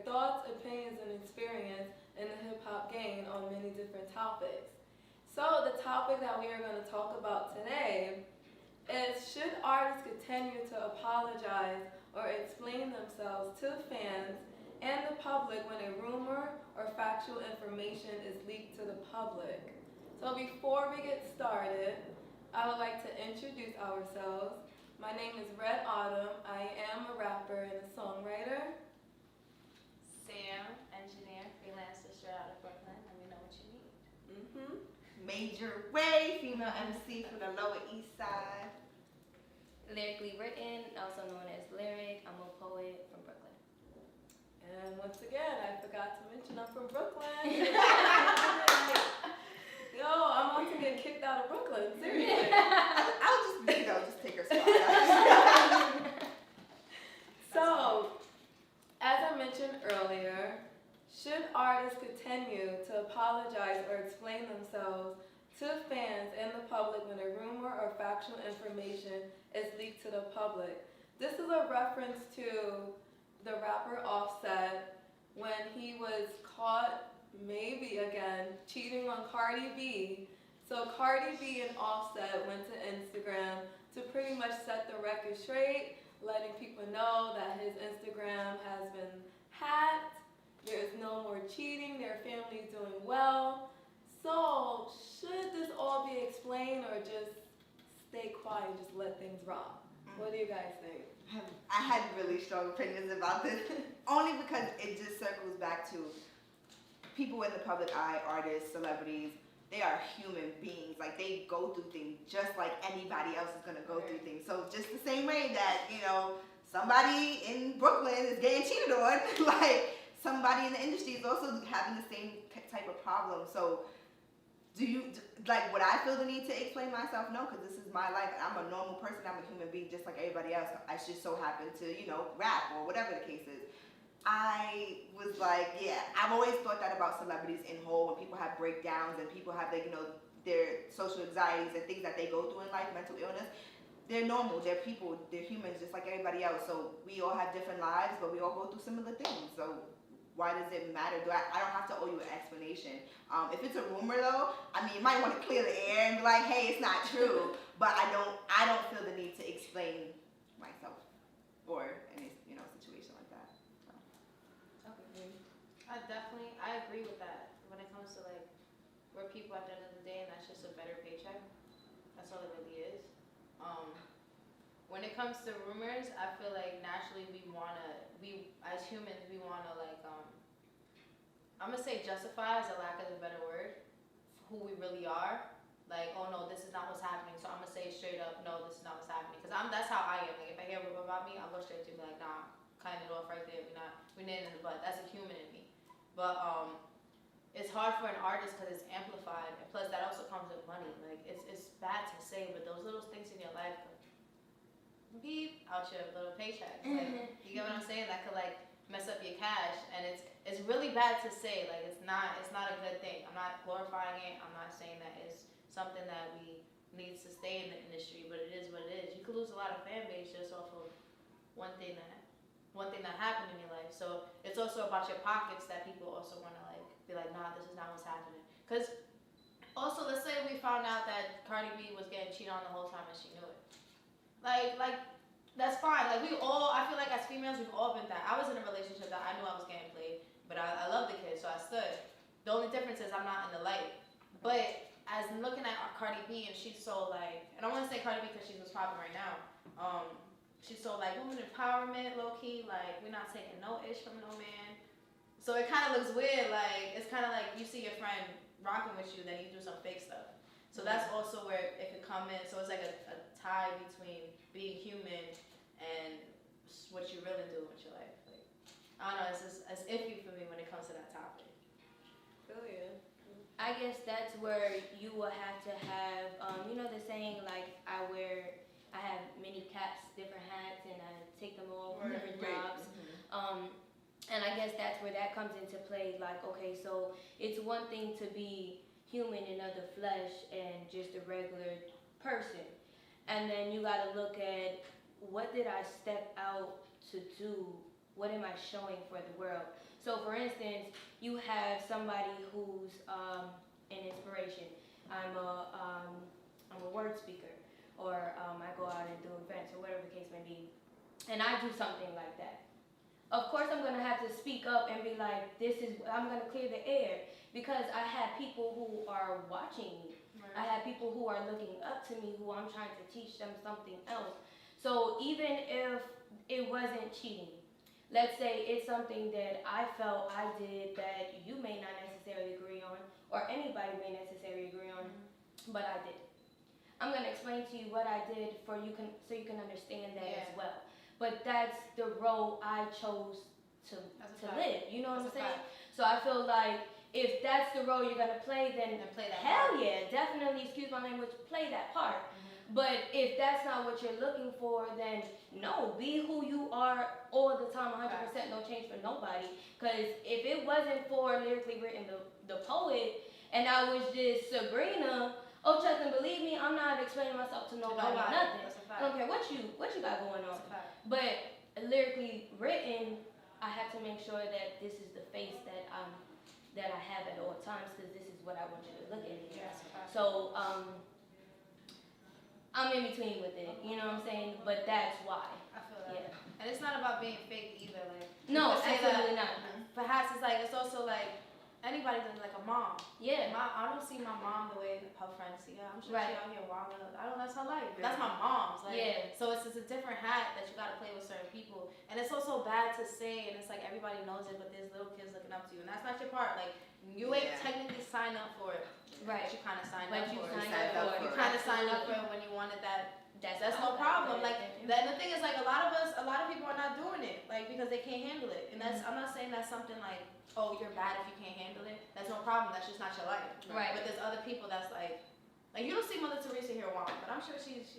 thoughts, opinions, and experience in the hip-hop game on many different topics. So the topic that we are going to talk about today is, should artists continue to apologize or explain themselves to fans and the public when a rumor or factual information is leaked to the public? So before we get started, I would like to introduce ourselves. My name is Red Autumn. I am a rapper and a songwriter. Sam, engineer, freelancer, straight out of Brooklyn. Let me know what you need. Major Way, female MC from the Lower East Side. Lyrically written, also known as Lyric. I'm a poet from Brooklyn. And once again, I forgot to mention I'm from Brooklyn. Yo, I'm about to get kicked out of Brooklyn. Seriously. I'll just take her spot. So, as I mentioned earlier, should artists continue to apologize or explain themselves to fans and the public when a rumor or factual information is leaked to the public? This is a reference to the rapper Offset when he was caught, maybe again, cheating on Cardi B. So Cardi B and Offset went to Instagram to pretty much set the record straight, letting people know that his Instagram has been hacked. There's no more cheating. Their family's doing well. So should this all be explained or just stay quiet and just let things rock? What do you guys think? I had really strong opinions about this, only because it just circles back to people in the public eye, artists, celebrities. They are human beings. Like, they go through things just like anybody else is gonna go through things. So just the same way that, somebody in Brooklyn is getting cheated on, like somebody in the industry is also having the same type of problem. So would I feel the need to explain myself? No, because this is my life. I'm a normal person. I'm a human being just like everybody else. I just so happen to, rap or whatever the case is. I was like, yeah, I've always thought that about celebrities in whole, when people have breakdowns and people have, their social anxieties and things that they go through in life, mental illness. They're normal, they're people, they're humans just like everybody else. So we all have different lives, but we all go through similar things. So why does it matter? I don't have to owe you an explanation. If it's a rumor though, you might want to clear the air and be like, hey, it's not true. But I don't feel the need to explain myself or any situation like that. So. Okay. I agree with that. When it comes to we're people at the end of the day, and that's just a better paycheck. That's all it really is. When it comes to rumors, I feel like naturally we as humans, we wanna I'm gonna say justify, as a lack of a better word, who we really are. Like, oh no, this is not what's happening, so I'm gonna say straight up, no, this is not what's happening. Because that's how I am. Like, if I hear about me, I'll go straight to be like, nah, cutting it off right there. We're nailing in the butt. That's a human in me. But it's hard for an artist because it's amplified, and plus that also comes with money. Like, it's bad to say, but those little things in your life could beep out your little paycheck. Like, you get what I'm saying? That could mess up your cash, and it's really bad to say. Like, it's not a good thing. I'm not glorifying it. I'm not saying that it's something that we needs to stay in the industry, but it is what it is. You could lose a lot of fan base just off of one thing that happened in your life. So it's also about your pockets that people also want to be like, nah, this is not what's happening. Because also, let's say we found out that Cardi B was getting cheated on the whole time and she knew it. Like that's fine. I feel like as females, we've all been that. I was in a relationship that I knew I was getting played, but I love the kid, so I stood. The only difference is I'm not in the light. But as I'm looking at Cardi B, and she's so and I want to say Cardi B because she's what's popping right now. She's so woman empowerment, low key. We're not taking no ish from no man. So it kind of looks weird. It's kind of like you see your friend rocking with you, then you do some fake stuff. So that's also where it could come in. So it's like a tie between being human and what you really do with your life. I don't know, it's iffy for me when it comes to that topic. Brilliant. I guess that's where you will have to have, the saying, I have many caps, different hats, and I take them all for different jobs. And I guess that's where that comes into play. Okay, so it's one thing to be human in other flesh and just a regular person. And then you gotta look at, what did I step out to do? What am I showing for the world? So for instance, you have somebody who's an inspiration. I'm a word speaker, or I go out and do events, or whatever the case may be, and I do something like that. Of course, I'm gonna have to speak up and be like, I'm gonna clear the air, because I have people who are watching me. I have people who are looking up to me, who I'm trying to teach them something else. So even if it wasn't cheating, let's say it's something that I felt I did that you may not necessarily agree on, or anybody may necessarily agree on, but I did. I'm gonna explain to you what I did so you can understand that as well. But that's the role I chose to live. You know what I'm saying? So I feel like if that's the role you're gonna play, then play that hell yeah, definitely, excuse my language, play that part. But if that's not what you're looking for, then no, be who you are all the time, 100%, no change for nobody. Because if it wasn't for Lyrically Written, the poet, and I was just Sabrina, oh, trust and believe me, I'm not explaining myself to nobody or nothing. I don't care what you got going on. But Lyrically Written, I have to make sure that this is the face that I have at all times, because this is what I want you to look at me. So I'm in between with it, you know what I'm saying? But that's why. I feel that. Yeah. And it's not about being fake either. Like, no, absolutely not. Perhaps it's also like anybody that's like a mom. Yeah. I don't see my mom the way her friends see her. I'm sure she out here wilding. That's her life. Yeah. That's my mom's. Like, yeah. So it's just a different hat that you gotta play with certain people. And it's also bad to say, and it's like everybody knows it, but there's little kids looking up to you, and that's not your part. Like, you ain't technically signed up for it. Right. But you kind of signed But up you for it. signed up for it. You kind of signed up for it when you wanted that. That's no okay. problem. Like, the thing is, like, a lot of people are not doing it, like, because they can't handle it. And that's, I'm not saying that's something like, oh, you're bad if you can't handle it. That's no problem. That's just not your life. Right. But there's other people that's like you don't see Mother Teresa here walking, but I'm sure she's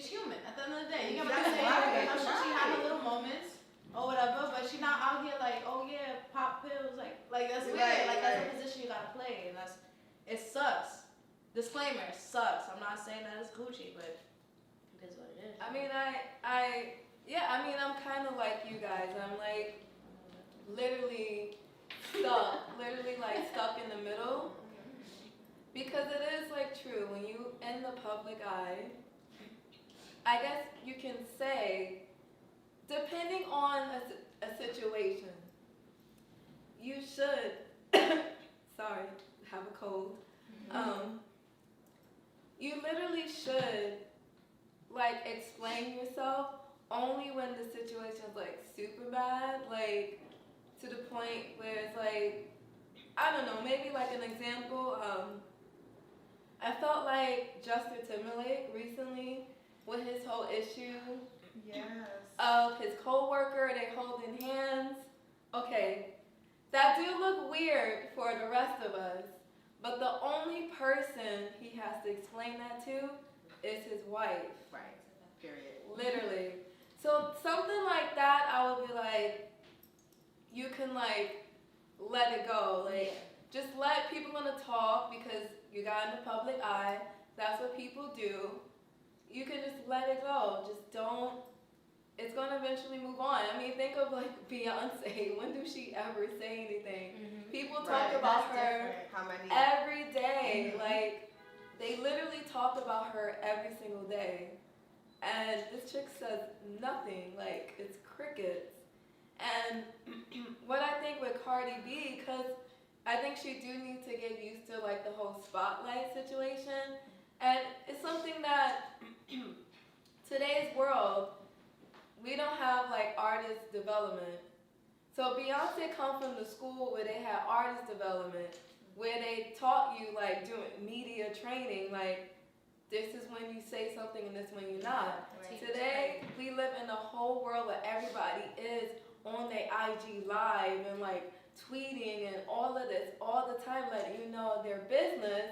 human at the end of the day. You get what I'm saying? I'm sure she had her little moments or whatever, but she's not out here like, oh yeah, pop pills, like that's weird. Like that's a position you gotta play, and it sucks. Disclaimer, it sucks. I'm not saying that it's Gucci, but it is what it is. I mean, I'm kind of like you guys. I'm like literally stuck in the middle, because it is like true when you in the public eye. I guess you can say, depending on a situation, you should sorry, have a cold. You literally should like explain yourself only when the situation is like super bad, like to the point where it's like, I don't know, maybe like an example, I felt like Justin Timberlake recently with his whole issue of his co-worker, they holding hands. Okay, that do look weird for the rest of us, but the only person he has to explain that to is his wife. Right. Period. Literally. So something like that, I would be like, you can like let it go. Like, just let people in the talk, because you got in the public eye. That's what people do. You can just let it go. Just don't. It's gonna eventually move on. I mean, think of like Beyonce. When do she ever say anything? People talk about her every day. Like, they literally talk about her every single day. And this chick says nothing. Like, it's crickets. And what I think with Cardi B, because I think she do need to get used to like the whole spotlight situation. And it's something that today's world, we don't have like artist development. So Beyonce come from the school where they had artist development, where they taught you like doing media training, like this is when you say something and this when you're not. Right. Today, we live in a whole world where everybody is on their IG live and like tweeting and all of this all the time, letting you know their business.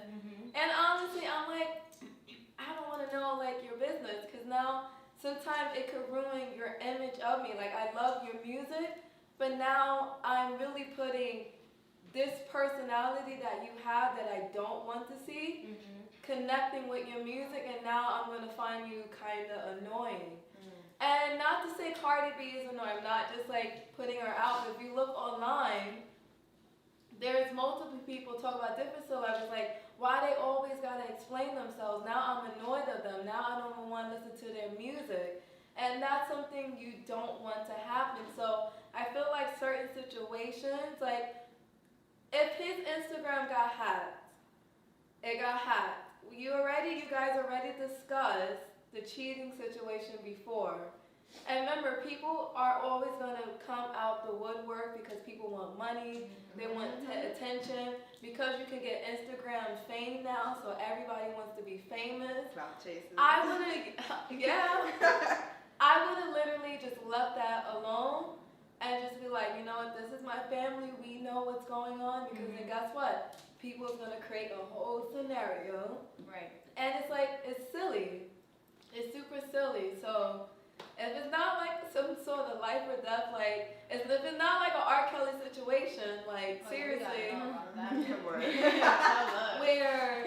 And honestly, I'm like, I don't want to know like your business, because now sometimes it could ruin your image of me. Like, I love your music, but now I'm really putting this personality that you have that I don't want to see, connecting with your music, and now I'm going to find you kind of annoying. And not to say Cardi B is a norm, not just like putting her out, but if you look online, there's multiple people talk about different celebrities, like why they always gotta explain themselves. Now I'm annoyed of them. Now I don't even want to listen to their music. And that's something you don't want to happen. So I feel like certain situations, like if his Instagram got hacked, it got hacked. You guys already discussed the cheating situation before. And remember, people are always going to come out the woodwork because people want money, they want attention, because you can get Instagram fame now, so everybody wants to be famous. Clout chasers. I would have literally just left that alone and just be like, you know what, this is my family, we know what's going on, because then guess what? People's going to create a whole scenario. Right. And it's like, it's silly. It's super silly. So if it's not like some sort of life or death, like, if it's not like an R. Kelly situation, like, seriously, where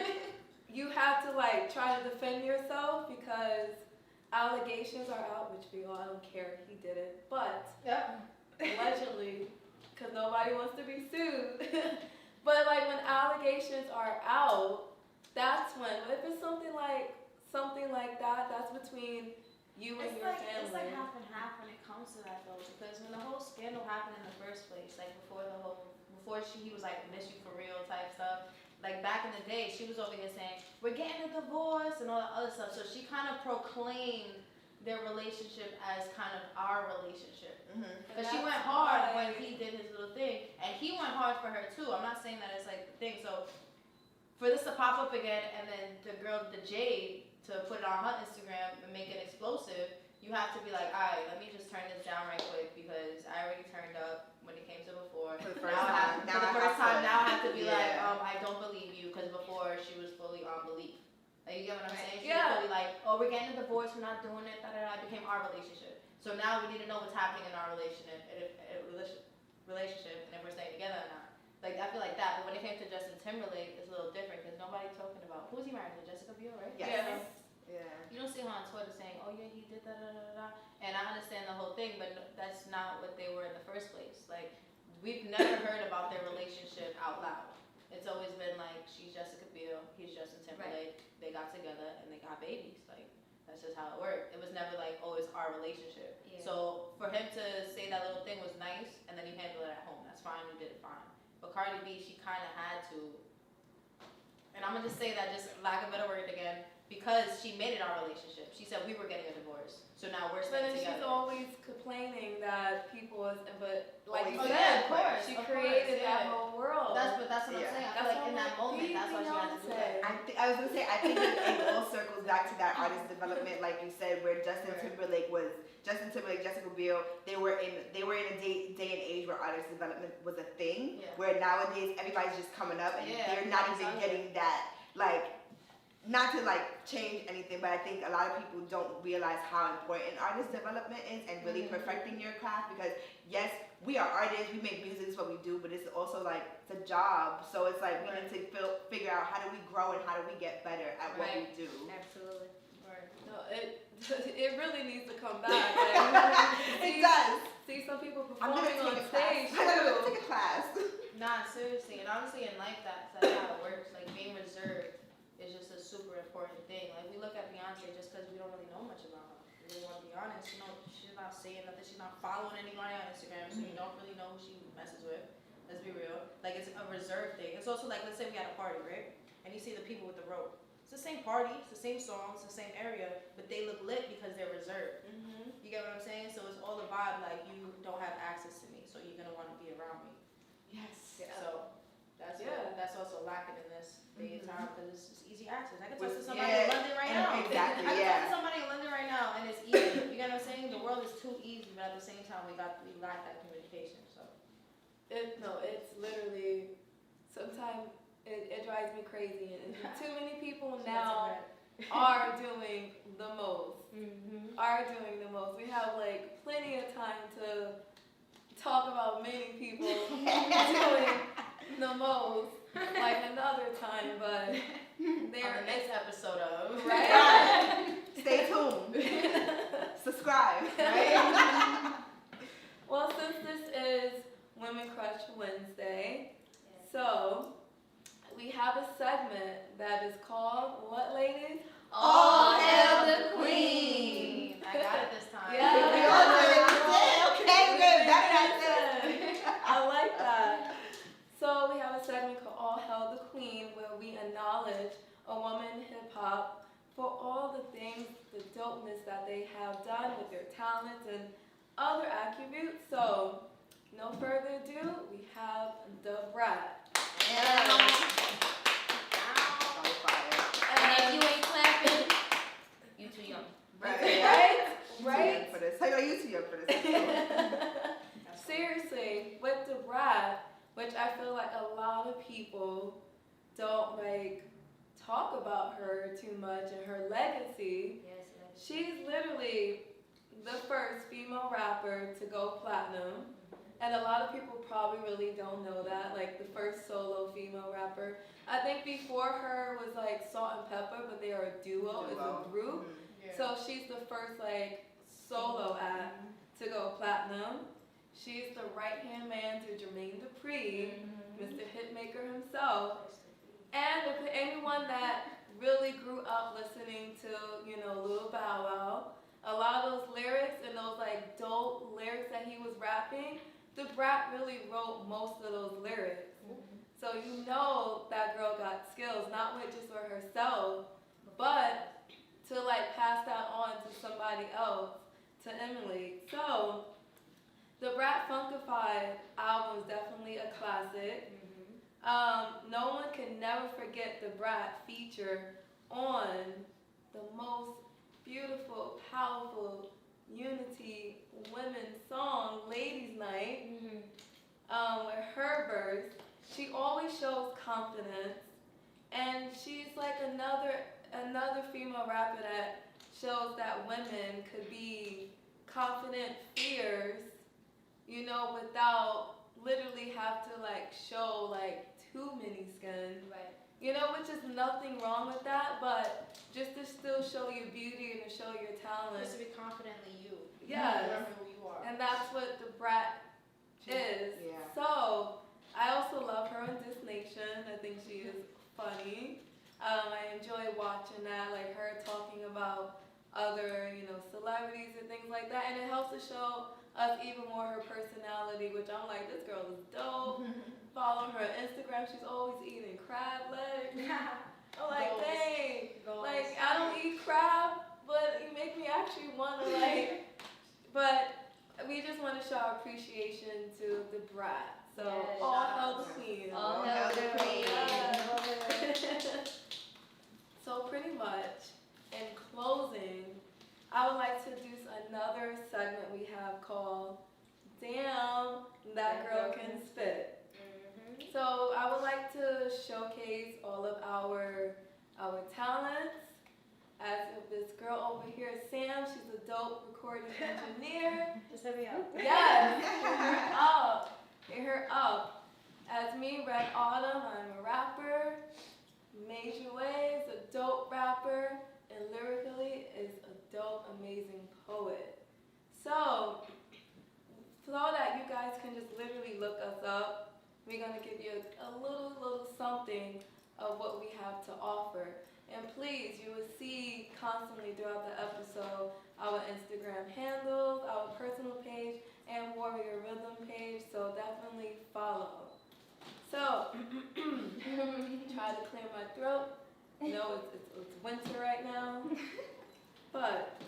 you have to, like, try to defend yourself because allegations are out, which we all don't care if he did it, but allegedly, because nobody wants to be sued. But, like, when allegations are out, that's when, if it's something like that, that's between you and your family. It's like half and half when it comes to that though, because when the whole scandal happened in the first place, like he was like miss you for real type stuff. Like back in the day, she was over here saying we're getting a divorce and all that other stuff. So she kind of proclaimed their relationship as kind of our relationship. Because she went hard when he did his little thing, and he went hard for her too. I'm not saying that it's like the thing. So for this to pop up again, and then the Jade to put it on her Instagram and make it explosive, you have to be like, all right, let me just turn this down right quick because I already turned up when it came to before. For the first time, now I have to be like, I don't believe you, because before she was fully on belief. Like, you get what I'm saying? She was fully like, oh, we're getting a divorce, we're not doing it, It became our relationship. So now we need to know what's happening in our relationship, and if we're staying together or not. Like, I feel like that. But when it came to Justin Timberlake, it's a little different because nobody's talking about who's he married to, Jessica Biel, right? Yes. Yeah. You don't see her on Twitter saying, "Oh yeah, he did da." And I understand the whole thing, but that's not what they were in the first place. Like, we've never heard about their relationship out loud. It's always been like, she's Jessica Biel, he's Justin Timberlake. Right. They got together and they got babies. Like, that's just how it worked. It was never like, oh, it's our relationship. Yeah. So for him to say that little thing was nice, and then you handle it at home. That's fine. You did it fine. But Cardi B, she kind of had to, and I'm going to just say that, just lack of a better word again, because she made it our relationship. She said we were getting a divorce, so now we're staying together. But then she's always complaining that people, but like you said, of course, she created that whole world. That's what I'm saying. I feel like in that moment, that's why she had to do that. I was going to say, I think it all circles back to that artist development, like you said, where Justin Timberlake, Jessica Biel, they were in a day and age where artist development was a thing. Yeah. Where nowadays everybody's just coming up and they're not even getting that, like, not to like change anything, but I think a lot of people don't realize how important artist development is and really perfecting your craft, because yes, we are artists, we make music, is what we do, but it's also like, it's a job. So it's like we need to figure out how do we grow and how do we get better at what we do. Absolutely. No, it really needs to come back. Like, it does. See some people performing on stage. I'm gonna take a class. Nah, seriously, and honestly, in life, that's how it works. Like, being reserved is just a super important thing. Like, we look at Beyonce just because we don't really know much about her. We really want to be honest. You know, she's not saying nothing. She's not following anybody on Instagram, so you don't really know who she messes with. Let's be real. Like, it's a reserved thing. It's also like, let's say we had a party, right? And you see the people with the rope. It's the same party, it's the same songs, it's the same area, but they look lit because they're reserved. You get what I'm saying? So it's all the vibe, like, you don't have access to me, so you're going to want to be around me. Yes. So that's also lacking in this day and time, because it's just easy access. I can talk to somebody in London right now. Exactly, I can talk to somebody in London right now, and it's easy. You get what I'm saying? The world is too easy, but at the same time, we lack that communication. So it's literally, sometimes it drives me crazy, and too many people now are doing the most. We have like plenty of time to talk about many people doing the most, like another time, but on the next episode of stay tuned. Subscribe. subscribe. Right? Well, since this is Women Crush Wednesday, so we have a segment that is called what, ladies? All hail the Queen. I got it this time. Yeah. We all did it today. Okay, good. That's I like that. So we have a segment called All Hail the Queen, where we acknowledge a woman in hip hop for all the things, the dopeness that they have done with their talents and other attributes. So no further ado, we have the Brat. And if you ain't clapping, you too young. Right? Right? For this. How you too young for this? Seriously, with the Brat, which I feel like a lot of people don't like talk about her too much and her legacy. Yes, She's literally the first female rapper to go platinum. And a lot of people probably really don't know that, like the first solo female rapper. I think before her was like Salt and Pepper, but they are a duo, it's a group. Yeah. So she's the first like solo act to go platinum. She's the right-hand man to Jermaine Dupri, Mr. Hitmaker himself. And if anyone that really grew up listening to, you know, Lil Bow Wow, a lot of those lyrics and those like dope lyrics that he was rapping, the Brat really wrote most of those lyrics. So you know that girl got skills, not with just for herself, but to like pass that on to somebody else, to emulate. So the Brat Funkified album is definitely a classic. No one can never forget the Brat feature on the most beautiful, powerful unity women's song, Ladies Night, with her verse. She always shows confidence, and she's like another female rapper that shows that women could be confident, fierce, you know, without literally have to like show like too many skin. Right. You know, which is nothing wrong with that, but just to still show your beauty and to show your talent. Just to be confidently you. Yes. Remember who you are. And that's what the Brat is. Yeah. So I also love her on This Nation. I think she is funny. I enjoy watching that, like her talking about other, you know, celebrities and things like that. And it helps to show us even more her personality, which I'm like, this girl is dope. Follow her on Instagram. She's always eating crab legs. I'm like, Goals. dang. Goals. Like, I don't eat crab, but you make me actually want to like, but we just want to show our appreciation to the Brat. So, Yes. all hail the queen. All hail the queen. Yes. So pretty much, in closing, I would like to do another segment we have called Damn, That Girl Can Spit. So I would like to showcase all of our talents. As if this girl over here, Sam, she's a dope recording engineer. Just let me up. Yes, hit her up. Hit her up. As me, Red Autumn, I'm a rapper. Major Waves, a dope rapper, and lyrically is a dope, amazing poet. So that you guys can just literally look us up, we're gonna give you a little something of what we have to offer. And please, you will see constantly throughout the episode our Instagram handles, our personal page, and Warriorofrhythm page, so definitely follow. So, try to clear my throat. You know, it's winter right now, but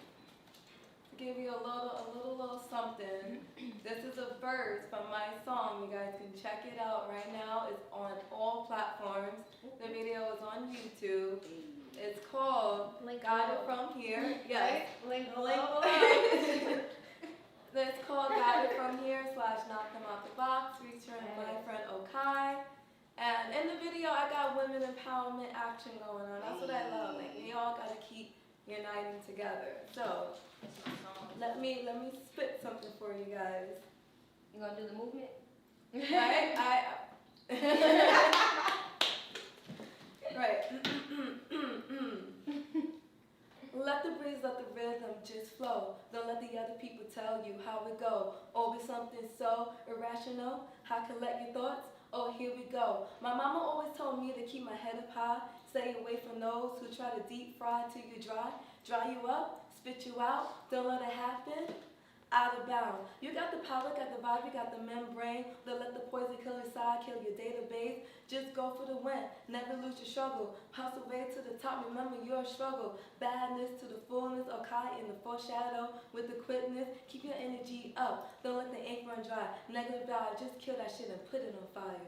to give you a little something. This is a verse from my song. You guys can check it out right now. It's on all platforms. The video is on YouTube. It's called Got It From Here. Yes. Link Link below. below. It's called Got It From Here / Knock Them Out the Box, featuring my friend Okai. And in the video, I got women empowerment action going on. That's what I love. Like, we all gotta keep uniting together. So let me spit something for you guys. You gonna do the movement? Right? Right. Let the breeze, let the rhythm freedom just flow. Don't let the other people tell you how it go. Over something so irrational, how collect your thoughts? Oh, here we go. My mama always told me to keep my head up high, stay away from those who try to deep fry till you dry you up, spit you out, don't let it happen. Out of bounds. You got the power, got the vibe, you got the membrane. Don't let the poison kill your side, kill your database. Just go for the win, never lose your struggle. Hustle way to the top, remember your struggle. Badness to the fullness, or caught in the foreshadow with the quickness. Keep your energy up, don't let the ink run dry. Negative vibe, just kill that shit and put it on fire.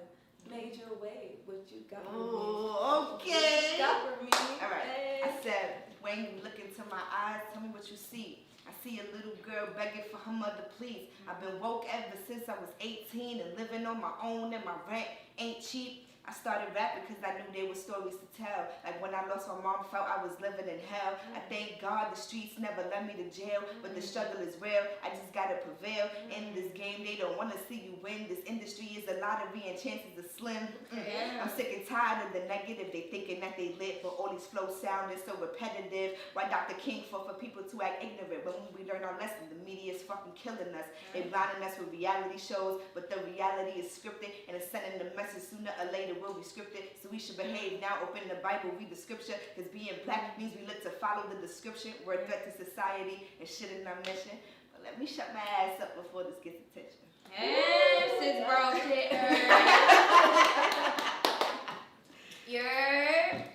Major way, what you got for me? Oh, What okay. you got for me? All right. Hey. I said, when you look into my eyes, tell me what you see. I see a little girl begging for her mother, please. I've been woke ever since I was 18 and living on my own, and my rent ain't cheap. I started rapping because I knew there were stories to tell. Like when I lost my mom, felt I was living in hell. I thank God the streets never led me to jail, but the struggle is real. I just gotta prevail. In this game, they don't wanna see you win. This industry is a lottery and chances are slim. I'm sick and tired of the negative. They thinking that they lit, but all these flows sounding so repetitive. Why Dr. King fought for people to act ignorant, but when we learn our lesson, the media is fucking killing us. They blinding us with reality shows, but the reality is scripted, and it's sending the message sooner or later will be scripted. So we should behave now. Open the Bible, read the scripture, because being black means we look to follow the description. We're a threat to society and shit in our mission. But let me shut my ass up before this gets attention. Yes, it's bro shit.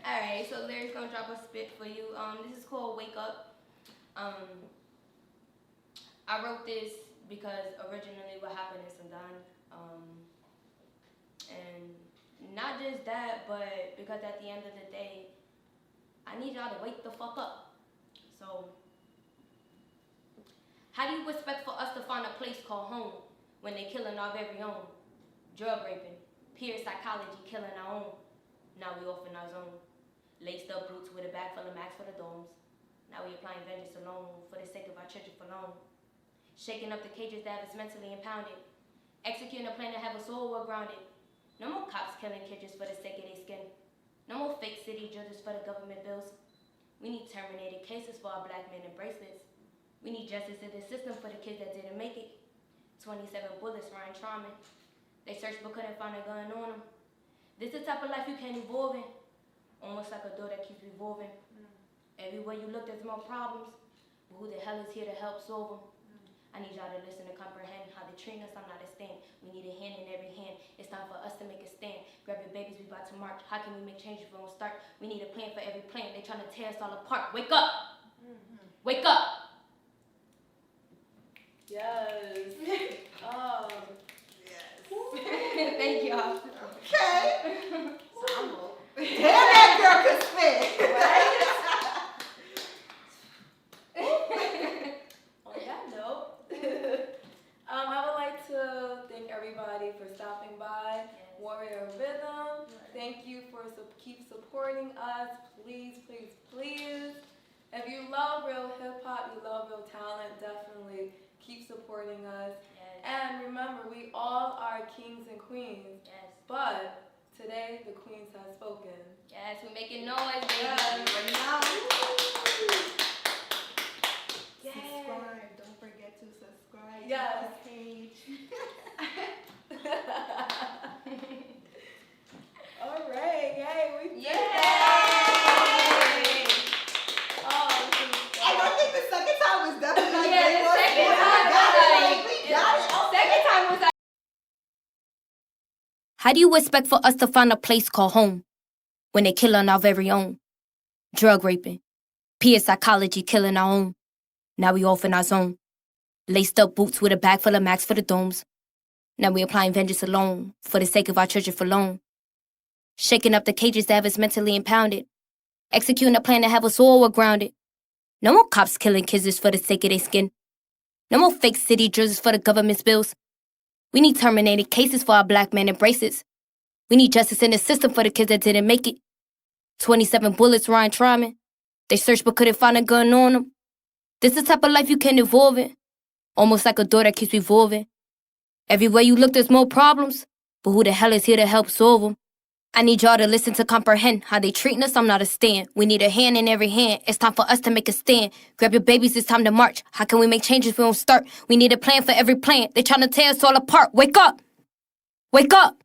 Alright, so Larry's gonna drop a spit for you. This is called Wake Up. I wrote this because originally what happened in Sudan. And not just that, but because at the end of the day, I need y'all to wake the fuck up. So, how do you expect for us to find a place called home when they killing our very own? Drug raping, peer psychology killing our own. Now we off in our zone. Laced up boots with a bag full of max for the domes. Now we applying vengeance alone for the sake of our children for long. Shaking up the cages that have us mentally impounded. Executing a plan to have us all well grounded. No more cops killing kids just for the sake of their skin. No more fake city judges for the government bills. We need terminated cases for our black men in bracelets. We need justice in the system for the kids that didn't make it. 27 bullets Ryan trauma. They searched but couldn't find a gun on them. This is the type of life you can't evolve in. Almost like a door that keeps revolving. Everywhere you look, there's more problems. But who the hell is here to help solve them? I need y'all to listen to comprehend how they treat us. I'm not a stand. We need a hand in every hand. It's time for us to make a stand. Grab your babies, we about to march. How can we make change if we don't start? We need a plan for every plan. They trying to tear us all apart. Wake up! Wake up! Yes. Oh. Yes. Thank y'all. Okay. Damn, that girl could spit. On that note, I would like to thank everybody for stopping by. Warrior Rhythm, thank you for keep supporting us. Please, please, please. If you love real hip hop, you love real talent, definitely keep supporting us. Yes. And remember, we all are kings and queens. Yes. But today, the queens have spoken. Yes, we making noise, baby. Yes. Right now. Yay. Subscribe. Don't forget to subscribe Yes. to the page. All right, yay, we did Yay! that. Oh, this is And I think the second time was definitely like, Yeah, way the more second fun. time We got was it, like- we got it. Second time was like. How do you expect for us to find a place called home when they killing our very own? Drug raping, peer psychology killing our own. Now we off in our zone. Laced up boots with a bag full of max for the domes. Now we applying vengeance alone for the sake of our children for long. Shaking up the cages that have us mentally impounded. Executing a plan to have us all grounded. No more cops killing kids just for the sake of their skin. No more fake city judges for the government's bills. We need terminated cases for our black men in bracelets. We need justice in the system for the kids that didn't make it. 27 bullets Ryan trauma. They searched but couldn't find a gun on them. This is the type of life you can evolve in. Almost like a door that keeps revolving. Everywhere you look, there's more problems. But who the hell is here to help solve them? I need y'all to listen to comprehend how they treating us. I'm not a stand. We need a hand in every hand. It's time for us to make a stand. Grab your babies, it's time to march. How can we make changes if we don't start? We need a plan for every plan. They trying to tear us all apart. Wake up! Wake up!